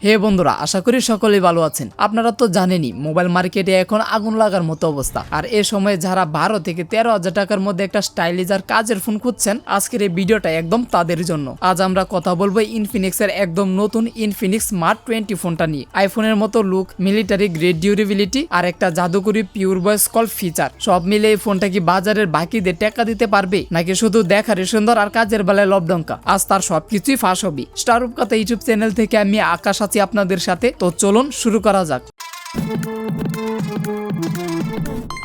হে বন্ধুরা, আশা করি সকলেই ভালো আছেন। আপনারা তো জানেনই মোবাইল মার্কেটে এখন আগুন লাগার মতো অবস্থা। আর এই সময় যারা 12 থেকে 13,000 টাকার মধ্যে একটা স্টাইলিশ আর কাজের ফোন খুঁজছেন, আজকের এই ভিডিওটা একদম তাদের জন্য। আজ আমরা কথা বলবো ইনফিনিক্সের একদম নতুন ইনফিনিক্স স্মার্ট 20 ফোনটা নিয়ে। আইফোনের মতো লুক, মিলিটারি গ্রেড ডিউরেবিলিটি আর একটা জাদুকরি পিওর ভয়েস কল ফিচার, সব মিলে এই ফোনটা কি বাজারের বাকিদের টাকা দিতে পারবে, নাকি শুধু দেখারে সুন্দর আর কাজের বেলায় লবডঙ্কা? আজ তার সবকিছুই ফাঁস হবে। স্টার রূপকথা ইউটিউব চ্যানেল থেকে আমি আকাশ আছি আপনাদের সাথে। তো চলুন শুরু করা যাক।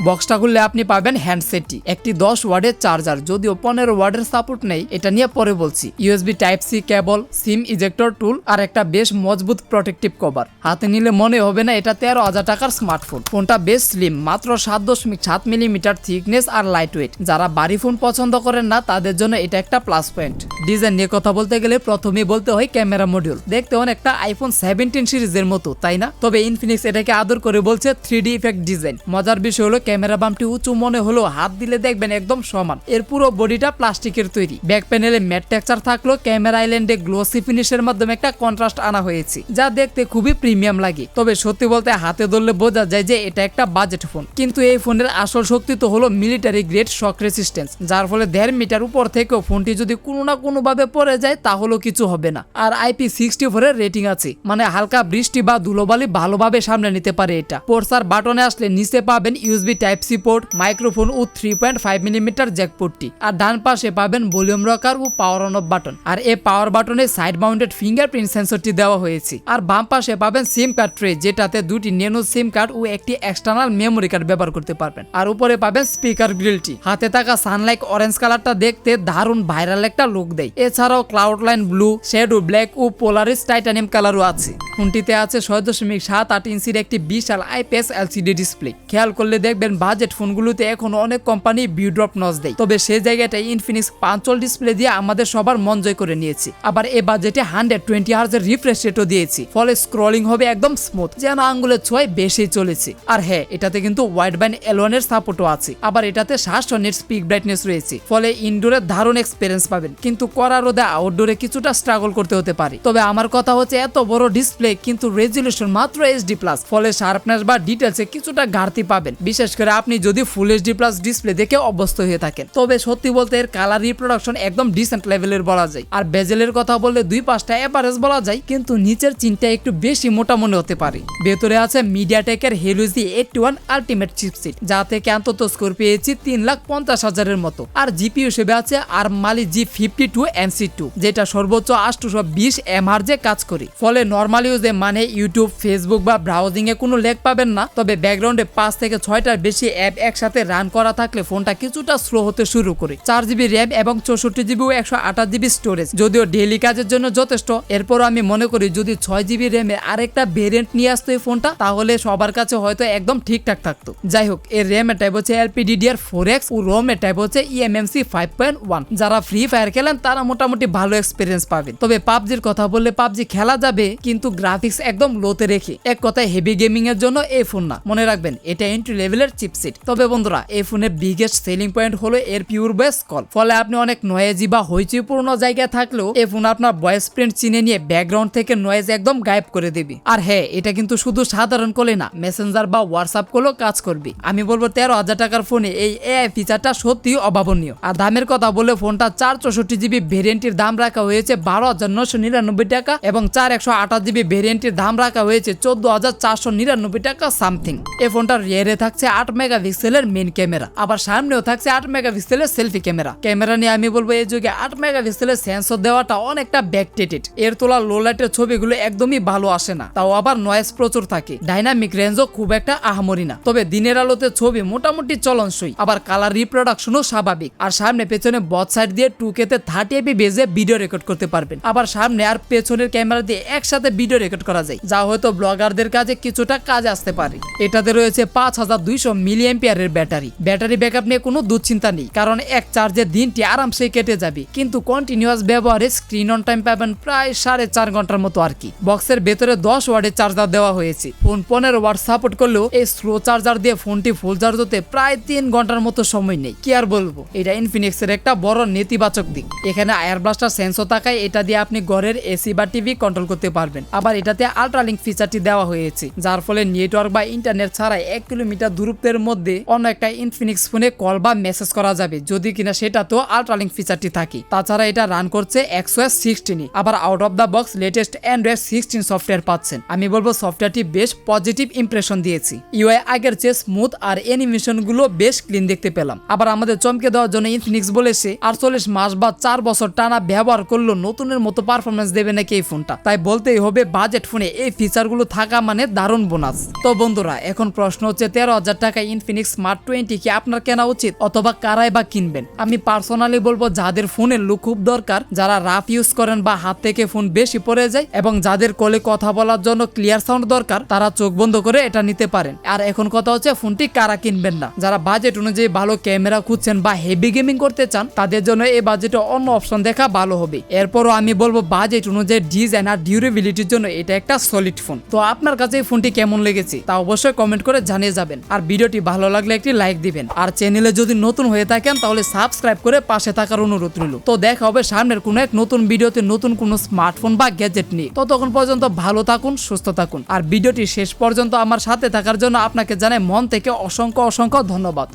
বক্সটা খুললে আপনি পাবেন হ্যান্ডসেটটি, একটি 10 ওয়াটের চার্জার, যদিও 15 ওয়াটের সাপোর্ট নেই, এটা নিয়ে পরে বলছি। USB type C cable, SIM ejector tool আর একটা বেশ মজবুত প্রোটেক্টিভ কভার। হাতে নিলে মনে হবে না এটা 13,000 টাকার স্মার্টফোন। ফোনটা বেশ স্লিম, মাত্র 7.7 মিলিমিটার থিকনেস আর লাইট ওয়েট। যারা ভারী ফোন পছন্দ করেন না তাদের জন্য এটা একটা প্লাস পয়েন্ট। ডিজাইন নিয়ে কথা বলতে গেলে প্রথমেই বলতে হয় ক্যামেরা মডিউল। দেখতে অনেকটা আইফোন 17 সিরিজের মতো, তাই না? তবে ইনফিনিক্স এটাকে আদর করে বলছে 3D ইফেক্ট ডিজাইন। মজার বিষয় হলো ক্যামেরা বামটি উঁচু মনে হলো, হাত দিলে দেখবেন একদম সমান। এর পুরো বডিটা প্লাস্টিকের তৈরি। ব্যাক প্যানেলে ম্যাট টেক্সচার থাকলেও ক্যামেরা আইল্যান্ডে গ্লোসি ফিনিশের মাধ্যমে একটা কন্ট্রাস্ট আনা হয়েছে, যা দেখতে খুবই প্রিমিয়াম লাগে। তবে সত্যি বলতে হাতে ধরলে বোঝা যায় যে এটা একটা বাজেট ফোন। কিন্তু এই ফোনের আসল শক্তি তো হলো মিলিটারি গ্রেড শক রেসিস্টেন্স, যার ফলে 1.5 মিটার উপর থেকেও ফোনটি যদি কোনো না কোনো ভাবে পড়ে যায় তাহলেও কিছু হবে না। আর IP64 এর রেটিং আছে, মানে হালকা বৃষ্টি বা ধুলোবালি ভালোভাবে সামনে নিতে পারে এটা। পোর্টস আর বাটনে আসলে নিচে পাবেন USB type C port, microphone ও 3.5 মিলিমিটার জ্যাক পোর্টটি। আর ডান পাশে পাবেন ভলিউম রকার ও পাওয়ার অন অফ বাটন। আর এই পাওয়ার বাটনে সাইড মাউন্টেড ফিঙ্গারপ্রিন্ট সেন্সরটি দেওয়া হয়েছে। আর বাম পাশে পাবেন সিম কার্ড ট্রে, যেটাতে দুটি ন্যানো সিম কার্ড ও একটি এক্সটার্নাল মেমোরি কার্ড ব্যবহার করতে পারবেন। আর উপরে পাবেন স্পিকার গ্রিলটি। হাতে থাকা সানলাইট অরেঞ্জ কালারটা দেখতে দারুণ ভাইরাল একটা লুক দেয়। এছাড়াও cloud line blue, shadow black ও পোলারিস টাইটানিয়াম কালারও আছে। ফোনটিতে আছে 6.78 ইঞ্চির একটি বিশাল আইপিএস এলসিডি ডিসপ্লে। খেয়াল করলে দেখবেন বাজেট ফোনগুলোতে এখন অনেক কোম্পানি ভিউ ড্রপ নচ দেয়, তবে সেই জায়গাটায় ইনফিনিক্স পাঞ্চল ডিসপ্লে দিয়ে আমাদের সবার মন জয় করে নিয়েছে। আবার এ বাজেটে 120 হার্জ এর রিফ্রেশ রেটও দিয়েছি, ফলে স্ক্রলিং হবে একদম স্মুথ, যেন আঙ্গুলের ছোঁয়ায় বেশি চলেছে। আর হ্যাঁ, এটাতে কিন্তু ওয়াইড ব্যান্ড L1 এর সাপোর্টও আছে। আবার এটাতে 700 নিটস পিক ব্রাইটনেস রয়েছে, ফলে ইনডোরে দারুণ এক্সপিরিয়েন্স পাবেন। কিন্তু কড়া রোদে আউটডোরে কিছুটা স্ট্রাগল করতে হতে পারে। তবে আমার কথা হচ্ছে এত বড় ডিসপ্লে কিন্তু রেজুলেশন মাত্র HD+, ফলে শার্পনেস বা ডিটেলসে কিছুটা ঘাটতি পাবেন, বিশেষ করে আপনি যদি ফুল HD+ ডিসপ্লে দেখে অভ্যস্ত হয়ে থাকেন। তবে সত্যি বলতে এর কালার রিপ্রোডাকশন একদম ডিসেন্ট লেভেলের বলা যায়। আর বেজেলের কথা বললে 2-5টা এভারেজ বলা যায়, কিন্তু নিচের চিনটা একটু বেশি মোটা মনে হতে পারে। ভেতরে আছে মিডিয়াটেকের হেলিও G81 আলটিমেট চিপসেট, যা থেকে অন্তত স্কোর পেয়েছি 3,50,000 মতো। আর জিপিইউ হিসেবে আছে আর্ম মালি G52 MC2, যেটা সর্বোচ্চ 820 mHz কাজ করে। ফলে নর্মাল ইউজে মানে ইউটিউব, ফেসবুক বা ব্রাউজিং এ কোনো ল্যাগ পাবেন না। তবে ব্যাকগ্রাউন্ডে 5 থেকে 6টার বেশি অ্যাপ একসাথে রান করা থাকলে ফোনটা কিছুটা স্লো হতে শুরু করে। 4GB র্যাম এবং 64GB ও 128GB স্টোরেজ, যদিও ডেইলি কাজের জন্য যথেষ্ট। এরপরও আমি মনে করি যদি 6GB র্যামের আরেকটা ভেরিয়েন্ট নিয়ে আসতো এই ফোনটা, তাহলে সবার কাছে হয়তো একদম ঠিকঠাক থাকতো। যাই হোক, এর র্যামের টাইপ হচ্ছে LPDDR4X ও রোমের টাইপ হচ্ছে eMMC 5.1। যারা ফ্রি ফায়ার খেলেন তারা মোটামুটি ভালো এক্সপিরিয়েন্স পাবেন। তবে পাবজির কথা বললে পাবজি খেলা যাবে, কিন্তু গ্রাফিক্স একদম লোতে রেখে। এক কথায় হেভি গেমিং এর জন্য এই ফোন না, মনে রাখবেন এটা এন্ট্রি লেভেলের চিপসেট। তবে বন্ধুরা, এই ফোনের বিগেস্ট সেলিং পয়েন্ট হলো এর পিওর ভয়েস কল। ফলে আপনি অনেক নয়েজি বা হইচইপূর্ণ জায়গায় থাকলেও এই ফোন আপনার ভয়েস প্রিন্ট চিনে নিয়ে ব্যাকগ্রাউন্ড থেকে নয়েজ একদম গায়েব করে দেবে। আর হ্যাঁ, এটা কিন্তু শুধু সাধারণ কলে না, মেসেঞ্জার বা হোয়াটসঅ্যাপ কলেও কাজ করবে। আমি বলবো 13,000 টাকার ফোনে এই AI ফিচারটা সত্যি অভাবনীয়। আর দামের কথা বলে ফোনটা 464GB ভেরিয়েন্টের দাম রাখা হয়েছে 12,999 টাকা এবং 128GB ভেরিয়েন্টের দাম রাখা হয়েছে 14,499 টাকা সামথিং। এই ফোনটার রিয়ারে থাকছে 8 মেগাপিক্সেলের মেইন ক্যামেরা, আবার সামনেও থাকছে 8 মেগাপিক্সেলের সেলফি ক্যামেরা। ক্যামেরা নিয়ে আমি বলবো এই যুগে 8 মেগাপিক্সেলের সেন্সর দেওয়াটা অনেকটা ব্যাকডেটেড। এর তোলা লো লাইটের ছবিগুলো একদমই ভালো আসে না, তাও আবার নয়েজ প্রচুর থাকে। ডাইনামিক রেঞ্জও খুব একটা আহামরি না, তবে দিনের আলোতে ছবি মোটামুটি চলনসই। আবার কালার রিপ্রোডাকশনও স্বাভাবিক। আর সামনে পেছনে বথ সাইড দিয়ে 2K তে 30 fps ভিডিও রেকর্ড করতে পারবেন। আবার সামনে আর পেছনের ক্যামেরা দিয়ে একসাথে ভিডিও রেকর্ড করা যায়, যা হয়তো ব্লগারদের কাজে কিছুটা কাজে আসতে পারে। এটাতে রয়েছে 5200 মিলিঅ্যাম্পিয়ারের ব্যাটারি ব্যাকআপ নিয়ে কোনো দুশ্চিন্তা নেই, কারণ এক চার্জে দিনটি আরামসে কেটে যাবে। কিন্তু কন্টিনিউয়াস ব্যবহারে স্ক্রিন অন টাইম পাবেন প্রায় 4.5 ঘন্টার মতো আর কি। বক্সের ভেতরে 10 ওয়াটের চার্জার দেওয়া হয়েছে। ফোন 15 ওয়াট সাপোর্ট করলেও এই স্লো চার্জার দিয়ে ফোনটি ফুল চার্জ হতে প্রায় 3 ঘন্টার মতো সময় নেই। কি আর বলবো, এটা ইনফিনিক্সের একটা বড় নেতিবাচক দিক। এখানে এয়ার ব্লাস্টার সেন্সর থাকায় এটা দিয়ে আপনি ঘরের এসি বা টিভি কন্ট্রোল করতে পারবেন। আবার এটাতে আল্ট্রালিঙ্ক ফিচারটি দেওয়া হয়েছে, যার ফলে নেটওয়ার্ক বা ইন্টারনেট ছাড়াই 1 কিলোমিটার দূরত্বের মধ্যে অন্য একটা ইনফিনিক্স ফোনে কল বা মেসেজ করা যাবে, যদি কিনা সেটা তো আল্ট্রালিঙ্ক ফিচারটি থাকে। তাছাড়া এটা রান করছে XOS 16। আবার out of the box latest Android 16 software পাচ্ছেন। আমি বলবো সফটওয়্যারটি বেশ পজিটিভ ইমপ্রেশন দিয়েছি। ইউআই আগের চেয়ে স্মুথ আর অ্যানিমেশন গুলো বেশ ক্লিন দেখতে পেলাম। আবার আমাদের চমকে দেওয়ার জন্য ইনফিনিক্স বলেছে 48 মাস বা 4 বছর টানা ব্যবহার করলেও নতুনের মতো পারফরমেন্স দেবে নাকি এই ফোনটা। তাই বলতেই হবে বাজেট ফোনে এই ফিচার গুলো থাকা মানে দারুণ বোনাস। তো বন্ধুরা, এখন প্রশ্ন হচ্ছে 13,000 টাকায় ইনফিনিক্স স্মার্ট 20 কি আপনার কেনা উচিত, অথবা কারাই বা কিনবেন? আমি পার্সোনালি বলবো যাদের ফোনের লুক খুব দরকার, যারা রাফ ইউজ করেন বা হাত থেকে ফোন বেশি পড়ে যায়, এবং যাদের কলে কথা বলার জন্য ক্লিয়ার সাউন্ড দরকার, তারা চোখ বন্ধ করে এটা নিতে পারেন। আর এখন কথা হচ্ছে ফোনটি কারা কিনবেন না। যারা বাজেট অনুযায়ী ভালো ক্যামেরা খুঁজছেন বা হেভি গেমিং করতে চান, তাদের জন্য এই বাজেটে অন্য অপশন দেখা ভালো হবে। এরপরও আমি বলবো বাজেট অনুযায়ী ডিজাইন আর ডিউরেবিলিটির জন্য এটা একটা সলিড ফোন। তো আপনার কাছে এই ফোনটি কেমন লেগেছে তা অবশ্যই কমেন্ট করে জানিয়ে যাবেন। আর ভিডিওটি ভালো লাগলে একটি লাইক দিবেন। আর চ্যানেলে যদি নতুন হয়ে থাকেন তাহলে সাবস্ক্রাইব করে পাশে থাকার অনুরোধ রইল। তো দেখা হবে সামনের কোনো এক নতুন ভিডিওতে নতুন কোনো স্মার্টফোন বা গ্যাজেট নিয়ে। ততক্ষণ পর্যন্ত ভালো থাকুন, সুস্থ থাকুন। আর ভিডিওটি শেষ পর্যন্ত আমার সাথে থাকার জন্য আপনাকে জানাই মন থেকে অসংখ্য ধন্যবাদ।